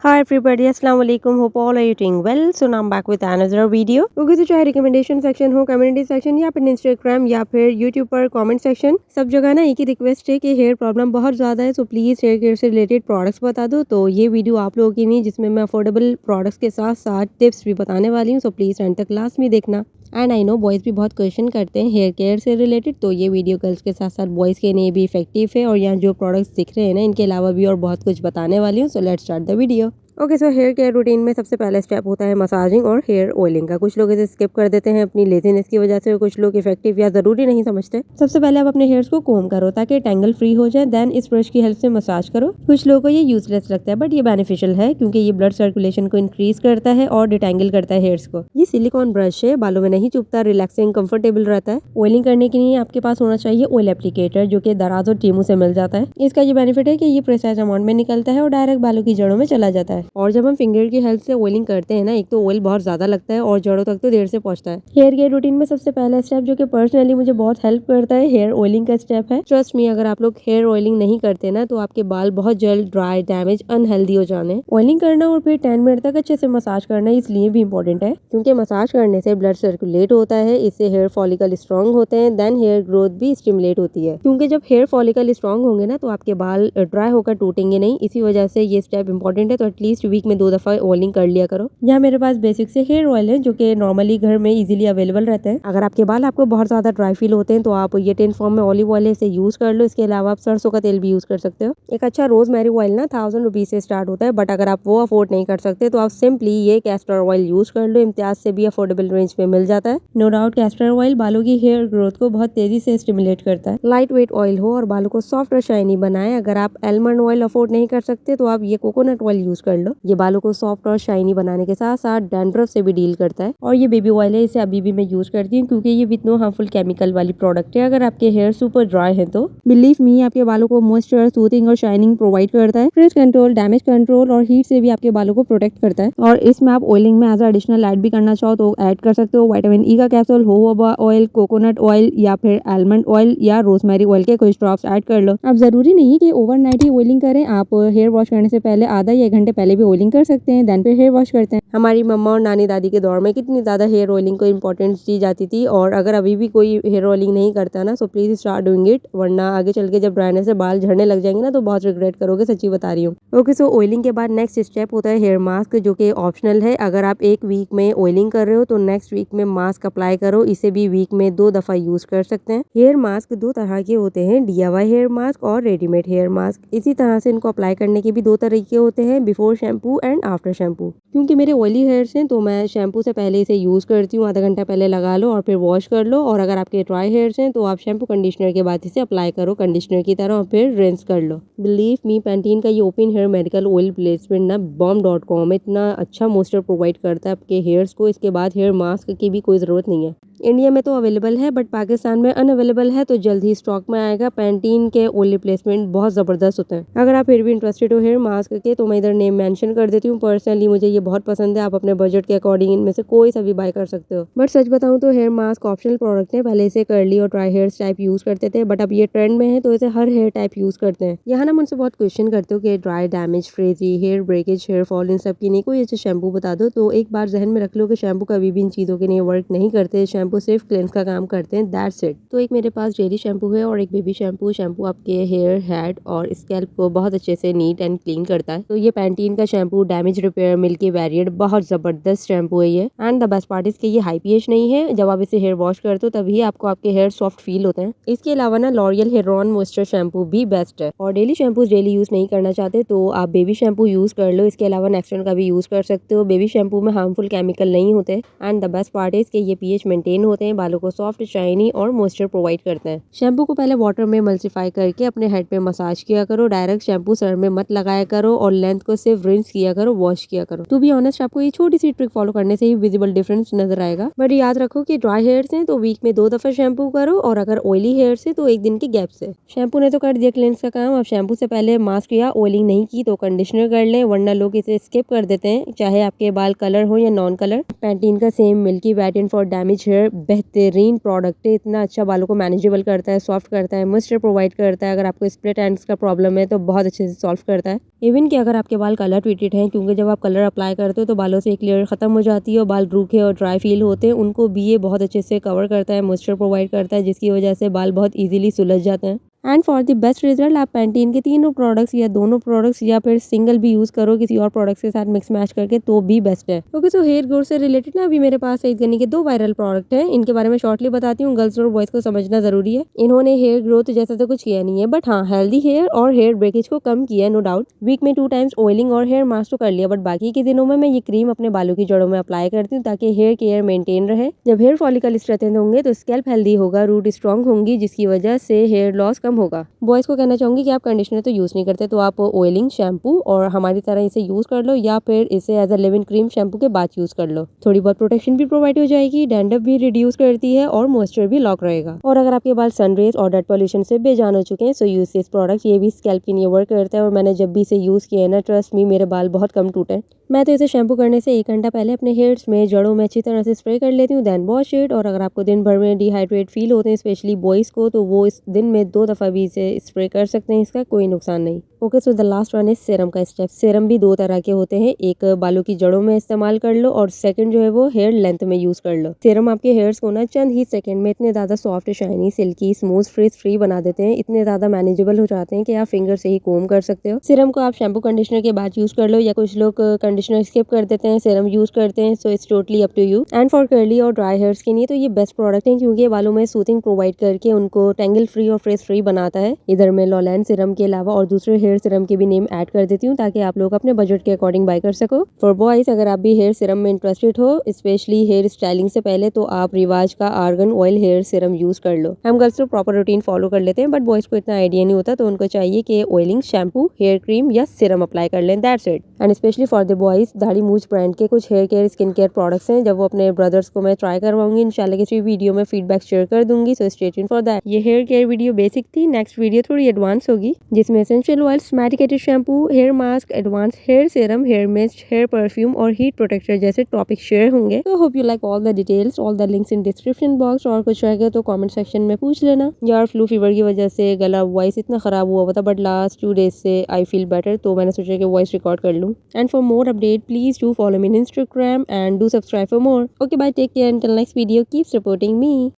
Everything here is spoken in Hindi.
Hi everybody, Assalamu alaikum. Hope all are you doing well. So now I'm back with another video. Okay तो चाहे रिकमेंडेशन सेक्शन हो, कम्युनिटी सेक्शन या फिर इंस्टाग्राम या फिर यूट्यूब पर कमेंट सेक्शन, सब जगह ना एक ही रिक्वेस्ट है कि हेयर प्रॉब्लम बहुत ज़्यादा है, सो प्लीज़ हेयर केयर से रिलेटेड प्रोडक्ट्स बता दो। तो ये वीडियो आप लोगों की नहीं, जिसमें मैं अफोर्डेबल प्रोडक्ट्स के साथ साथ टिप्स भी बताने वाली हूँ, सो प्लीज़ एंड तक लास्ट में देखना। एंड आई नो बॉयज़ भी बहुत क्वेश्चन करते हैं हेयर केयर से रिलेटेड, तो ये वीडियो गर्ल्स के साथ साथ बॉयज़ के लिए भी इफेक्टिव है। और यहाँ जो प्रोडक्ट्स दिख रहे हैं ना, इनके अलावा भी और बहुत कुछ बताने वाली हूँ। So let's start the video. Okay so here care routine में सबसे पहला स्टेप होता है मसाजिंग और हेयर ऑयलिंग का। कुछ लोग इसे स्किप कर देते हैं अपनी लेजीनेस की वजह से, और कुछ लोग इफेक्टिव या ज़रूरी नहीं समझते। सबसे पहले आप अपने हेयर्स को कोम करो ताकि टैंगल फ्री हो जाए, देन इस ब्रश की हेल्प से मसाज करो। कुछ लोगों को ये यूजलेस लगता है बट ये बेनिफिशियल है, क्योंकि ये ब्लड सर्कुलेशन को इंक्रीज करता है और डिटेंगल करता है हेयर्स को। ये सिलिकॉन ब्रश है, बालों में नहीं चुभता, रिलैक्सिंग कंफर्टेबल रहता है। ऑयलिंग करने के लिए आपके पास होना चाहिए ऑयल एप्लीकेटर, जो कि दराज और टीमू से मिल जाता है। इसका ये बेनिफिट है कि ये प्रिसाइज अमाउंट में निकलता है और डायरेक्ट बालों की जड़ों में चला जाता है। और जब हम फिंगर की हेल्प से ऑयलिंग करते हैं ना, एक तो ऑयल बहुत ज्यादा लगता है और जड़ों तक तो देर से पहुंचता है। हेयर केयर रूटीन में सबसे पहला स्टेप, जो कि पर्सनली मुझे बहुत हेल्प करता है, हेयर ऑयलिंग का स्टेप है। ट्रस्ट मी, अगर आप लोग हेयर ऑयलिंग नहीं करते ना, तो आपके बाल बहुत जल्द ड्राई, डैमेज, अनहेल्दी हो जाने। ऑयलिंग करना और फिर 10 मिनट तक अच्छे से मसाज करना इसलिए भी इम्पोर्टेंट है क्योंकि मसाज करने से ब्लड सर्कुलेट होता है, इससे हेयर फॉलिकल स्ट्रॉन्ग होते हैं, देन हेयर ग्रोथ भी स्टिमुलेट होती है। क्योंकि जब हेयर फॉलिकल स्ट्रॉन्ग होंगे ना, तो आपके बाल ड्राई होकर टूटेंगे नहीं। इसी वजह से ये स्टेप इंपॉर्टेंट है। तो एटलीस्ट वीक में 2 दफा ऑयलिंग कर लिया करो। यहाँ मेरे पास बेसिक से हेयर ऑयल है, जो कि नॉर्मली घर में इजीली अवेलेबल रहता है। अगर आपके बाल आपको बहुत ज्यादा ड्राई फील होते हैं, तो आप ये टिन फॉर्म में ऑलिव ऑयल से यूज कर लो। इसके अलावा आप सरसों का तेल भी यूज कर सकते हो। एक अच्छा रोजमेरी ऑयल ना 1000 रुपीज से स्टार्ट होता है, बट अगर आप वो अफोर्ड नहीं कर सकते, तो आप सिंपली ये कैस्टर ऑयल यूज कर लो। इम्तियाज से भी अफोर्डेबल रेंज में मिल जाता है। नो डाउट कैस्टर ऑयल बालों की हेयर ग्रोथ को बहुत तेजी से स्टिमुलेट करता है। लाइट वेट ऑयल हो और बालों को सॉफ्ट और शाइनी बनाए। अगर आप आलमंड ऑयल अफोर्ड नहीं कर सकते, तो आप ये कोकोनट ऑयल यूज कर लो। ये बालों को सॉफ्ट और शाइनी बनाने के साथ साथ डैंड्रफ से भी डील करता है। और ये बेबी ऑयल है, इसे अभी भी मैं यूज करती हूँ क्योंकि ये विद नो हार्मफुल केमिकल वाली प्रोडक्ट है। अगर आपके हेयर सुपर ड्राई है, तो बिलीव मी, आपके बालों को मॉइस्चर, सूथिंग और शाइनिंग प्रोवाइड करता है। फ्रिज कंट्रोल, डैमेज कंट्रोल और हीट से भी आपके बालों को प्रोटेक्ट करता है। और इसमें आप ऑयलिंग में एज एडिशनल ऐड भी करना चाहो तो ऐड कर सकते हो। विटामिन ई का capsule, jojoba oil, coconut oil या फिर आलमंड ऑयल या रोजमेरी ऑयल के कुछ ड्रॉप्स ऐड कर लो। अब जरूरी नहीं कि ओवरनाइट ही ऑयलिंग करें। आप हेयर वॉश करने से पहले आधा या 1 घंटे पहले भी ऑयलिंग कर सकते हैं, देन फिर हेयर वॉश करते हैं। हमारी मम्मा और नानी दादी के दौर में कितनी ज्यादा हेयर ऑयलिंग को इंपॉर्टेंस दी जाती थी। और अगर अभी भी कोई हेयर ऑयलिंग नहीं करता ना, so please start doing it, वरना आगे चल के जब ड्राइनेस से बाल झड़ने लग जाएंगे ना, तो बहुत रिग्रेट करोगे, सच्ची बता रही हूँ। ओके सो ऑयलिंग के बाद नेक्स्ट स्टेप होता है हेयर मास्क, जो कि ऑप्शनल है। अगर आप एक वीक में ऑयलिंग कर रहे हो, तो नेक्स्ट वीक में मास्क अप्लाई करो। इसे भी वीक में 2 दफा यूज कर सकते हैं। हेयर मास्क 2 तरह के होते हैं, DIY हेयर मास्क और रेडीमेड हेयर मास्क। इसी तरह से इनको अप्लाई करने के भी 2 तरीके होते हैं, before shampoo and after shampoo. क्योंकि मेरे ऑयली हेयर्स हैं, तो मैं शैम्पू से पहले इसे यूज करती हूँ। आधा घंटा पहले लगा लो और फिर वॉश कर लो। और अगर आपके ड्राई हेयर्स हैं, तो आप शैम्पू कंडीशनर के बाद इसे अप्लाई करो कंडीशनर की तरह और फिर रिंस कर लो। बिलीव मी, पैंटीन का ये open hair medical oil placement ना bomb.com इतना अच्छा मॉइस्चर प्रोवाइड करता है आपके हेयर्स को। इसके बाद हेयर मास्क की भी कोई जरूरत नहीं है। इंडिया में तो अवेलेबल है, बट पाकिस्तान में अनअवेलेबल है, तो जल्द ही स्टॉक में आएगा। पैंटीन के ऑयल रिप्लेसमेंट बहुत जबरदस्त होते हैं। अगर आप फिर भी इंटरेस्टेड हो हेयर मास्क के, तो मैं इधर नेम मेंशन कर देती हूँ। पर्सनली मुझे ये बहुत पसंद है। आप अपने बजट के अकॉर्डिंग इनमें से कोई सा भी बाय कर सकते हो। बट सच बताऊँ तो हेयर मास्क ऑप्शनल प्रोडक्ट है। पहले इसे कर्ली और ड्राई हेयर टाइप यूज करते थे, बट अब ये ट्रेंड में है, तो इसे हर हेयर टाइप यूज करते हैं। यहाँ ना मुझसे बहुत क्वेश्चन करते हो कि dry, damage, frizzy, hair breakage, hair fall, इन सब की नहीं कोई अच्छा शैम्पू बता दो। तो एक बार जहन में रख लो कि शैम्पू कभी भी इन चीजों के लिए वर्क नहीं करते। शैम्पू सिर्फ क्लेंस का काम करते हैं, दैट्स इट। तो एक मेरे पास डेली शैम्पू है और एक बेबी शैम्पू। शैम्पू आपके हेयर, हेड और स्कैल्प को बहुत अच्छे से नीट एंड क्लीन करता है। तो ये पैंटीन का shampoo damage repair milky variant, बहुत जबरदस्त शैम्पू है ये। एंड द बेस्ट पार्ट इसके ये हाई पीएच नहीं है। जब आप इसे हेयर वॉश करते हो, तभी आपको आपके हेयर सॉफ्ट फील होते हैं। इसके अलावा ना L'Oreal hair on moisture shampoo भी बेस्ट है। और डेली शैम्पू डेली यूज नहीं करना चाहते, तो आप बेबी शैम्पू यूज कर लो। इसके अलावा नेक्सटन का भी यूज कर सकते हो। बेबी शैम्पू में हार्मफुल केमिकल नहीं होते। And the best part is के ये पीएच मेंटेन होते हैं, बालों को सॉफ्ट, शाइनी और मॉइस्चर प्रोवाइड करते हैं। शैम्पू को पहले वाटर में मल्सीफाई करके अपने हेड पे मसाज किया करो। डायरेक्ट शैम्पू सर में मत लगाया करो और लेंथ को सिर्फ रिंस किया करो, वॉश किया करो। टू बी ऑनेस्ट, आपको ये छोटी सी ट्रिक फॉलो करने से ही विजिबल डिफरेंस नजर आएगा। बट याद रखो कि ड्राई हेयर्स हैं, तो वीक में 2 दफा शैम्पू करो, और अगर ऑयली हेयर्स है, तो 1 दिन के गैप से। शैम्पू ने तो कर दिया क्लेंस का काम। अब शैम्पू से पहले मास्क या ऑयलिंग नहीं की, तो कंडीशनर कर लें, वरना लोग इसे स्किप कर देते हैं, चाहे आपके बाल कलर हो या नॉन कलर। पैंटीन का same milky variant for damage hair बेहतरीन प्रोडक्ट है, इतना अच्छा बालों को मैनेजेबल करता है, सॉफ्ट करता है, मॉइस्चर प्रोवाइड करता है। अगर आपको स्प्लिट एंड्स का प्रॉब्लम है तो बहुत अच्छे से सॉल्व करता है। इवन कि अगर आपके बाल कलर ट्रीटेड हैं, क्योंकि जब आप कलर अप्लाई करते हो तो बालों से एक लेयर खत्म हो जाती है और बाल रूखे और ड्राई फील होते हैं, उनको भी ये बहुत अच्छे से कवर करता है, मॉइस्चर प्रोवाइड करता है, जिसकी वजह से बाल बहुत ईजिली सुलझ जाते हैं। And for the best result आप पैंटीन के तीनों प्रोडक्ट्स या दोनों प्रोडक्ट्स या फिर सिंगल भी यूज करो किसी और प्रोडक्ट्स के साथ मिक्स मैच करके तो भी बेस्ट है। ओके, सो हेयर ग्रोथ से रिलेटेड ना अभी मेरे पास सईद गनी के 2 वायरल प्रोडक्ट हैं। इनके बारे में शॉर्टली बताती हूँ, गर्ल्स और बॉयज को समझना जरूरी है। इन्होंने हेयर ग्रोथ जैसा तो कुछ किया नहीं है, बट हाँ हेल्दी हेयर और हेयर ब्रेकेज को कम किया, नो डाउट। वीक में 2 टाइम्स ऑयलिंग और हेयर मास्क तो कर लिया, बट बाकी के दिनों में मैं ये क्रीम अपने बालों की जड़ों में अप्लाई करती हूँ ताकि हेयर केयर मेंटेन रहे। जब हेयर फॉलिकल स्ट्रेंथन होंगे तो स्कैल्प हेल्दी होगा, रूट स्ट्रॉन्ग होंगी, जिसकी वजह से हेयर लॉस कम होगा। बॉयज को कहना चाहूंगी कि आप कंडीशनर तो यूज नहीं करते तो आप ऑयलिंग शैम्पू और हमारी तरह इसे यूज कर लो, या फिर इसे as a living cream shampoo के बाद यूज कर लो। थोड़ी बहुत प्रोटेक्शन भी प्रोवाइड हो जाएगी, डैंड्रफ भी रिड्यूस करती है और मॉइस्चर भी लॉक रहेगा। और अगर आपके बाल सनरेज और डस्ट पॉल्यूशन से बेजान हो चुके हैं सो यूज दिस प्रोडक्ट। ये भी स्कैल्प के लिए वर्क करता है और मैंने जब भी इसे यूज किया है ना, ट्रस्ट मी, मेरे बाल बहुत कम टूटे। मैं तो इसे शैम्पू करने से 1 घंटा पहले अपने हेयर्स में जड़ों में अच्छी तरह से स्प्रे कर लेती हूँ, देन वॉश इट। और अगर आपको दिन भर में डिहाइड्रेट फील होते हैं स्पेशली बॉयज को, तो वो इस दिन में 2 दफा भी इसे स्प्रे कर सकते हैं, इसका कोई नुकसान नहीं। Okay, so the last one is serum का स्टेप। सीरम भी 2 तरह के होते हैं, एक बालों की जड़ों में इस्तेमाल कर लो और सेकंड जो है वो हेयर लेंथ में यूज कर लो। सीरम आपके हेयर्स को ना चंद ही सेकंड में इतने ज्यादा soft, shiny, silky, smooth, frizz free बना देते हैं, इतने ज्यादा मैनेजेबल हो जाते हैं कि आप फिंगर से ही कोम कर सकते हो। सीरम को आप शैम्पू कंडीशनर के बाद यूज कर लो, या कुछ लोग कंडीशनर स्किप कर देते हैं, सीरम यूज करते हैं, so it's totally up to you. And for curly और ड्राई हेयर्स के लिए तो ये बेस्ट प्रोडक्ट है, क्योंकि ये बालों में सूथिंग प्रोवाइड करके उनको टेंगल फ्री और फ्रिज फ्री बनाता है। इधर मैं लॉलैंड सीरम के अलावा और दूसरे हेयर सीरम के भी नेम ऐड कर देती हूँ ताकि आप लोग अपने बजट के अकॉर्डिंग बाय कर सको। फॉर बॉयज अगर आप भी हेयर सीरम में इंटरेस्टेड हो, स्पेशली हेयर स्टाइलिंग से पहले, तो आप रिवाज का argan oil hair serum use कर लो। हम गर्ल्स तो प्रॉपर रूटीन फॉलो कर लेते हैं, बट बॉयज को इतना आइडिया नहीं होता, तो उनको चाहिए कि ऑयलिंग शैम्पू, हेयर क्रीम या सीरम अप्लाई कर लें, that's it. And specially for the boys दाढ़ी मूछ ब्रांड के कुछ hair care skin care products हैं, जब वो अपने ब्रदर्स को मैं ट्राई करवाऊंगी इंशाल्लाह किसी वीडियो में फीडबैक शेयर कर दूंगी, so stay tuned for that. ये हेयर केयर वीडियो बेसिक थी, नेक्स्ट वीडियो थोड़ी एडवांस होगी, जिसमें essential oils, medicated shampoo, hair mask, advance hair serum, hair mist, hair perfume और हीट प्रोटेक्टर जैसे टॉपिक शेयर होंगे। तो hope you like all the details, all the links in description box. और कुछ रहेगा तो कमेंट सेक्शन में पूछ लेना। यार फ्लू फीवर की वजह से गला वॉइस इतना खराब हुआ था, बट लास्ट 2 डेज से आई फील बेटर, तो मैंने सोचा कि वॉइस रिकॉर्ड कर लूँ। And for more update please do follow me in Instagram and do subscribe for more. Okay bye, take care, until next video, keep supporting me.